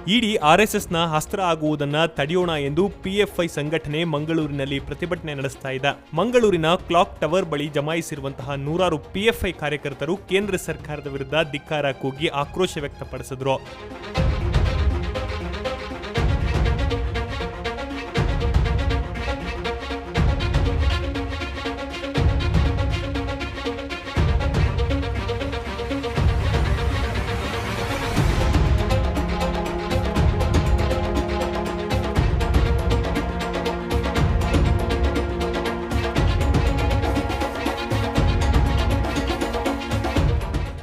ಇಡಿ ಆರ್ಎಸ್ಎಸ್ನ ಅಸ್ತ್ರ ಆಗುವುದನ್ನ ತಡೆಯೋಣ ಎಂದು ಪಿಎಫ್ಐ ಸಂಘಟನೆ ಮಂಗಳೂರಿನಲ್ಲಿ ಪ್ರತಿಭಟನೆ ನಡೆಸ್ತಾ ಇದೆ. ಮಂಗಳೂರಿನ ಕ್ಲಾಕ್ ಟವರ್ ಬಳಿ ಜಮಾಯಿಸಿರುವಂತಹ ನೂರಾರು ಪಿಎಫ್ಐ ಕಾರ್ಯಕರ್ತರು ಕೇಂದ್ರ ಸರ್ಕಾರದ ವಿರುದ್ಧ ಧಿಕ್ಕಾರ ಕೂಗಿ ಆಕ್ರೋಶ ವ್ಯಕ್ತಪಡಿಸಿದ್ರು.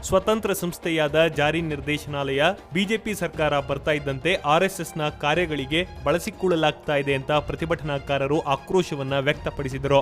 ಸ್ವತಂತ್ರ ಸಂಸ್ಥೆಯಾದ ಜಾರಿ ನಿರ್ದೇಶನಾಲಯ ಬಿಜೆಪಿ ಸರ್ಕಾರ ಬರ್ತಾ ಇದ್ದಂತೆ ಆರ್ಎಸ್ಎಸ್ನ ಕಾರ್ಯಗಳಿಗೆ ಬಳಸಿಕೊಳ್ಳಲಾಗ್ತಾ ಇದೆ ಅಂತ ಪ್ರತಿಭಟನಾಕಾರರು ಆಕ್ರೋಶವನ್ನ ವ್ಯಕ್ತಪಡಿಸಿದರು.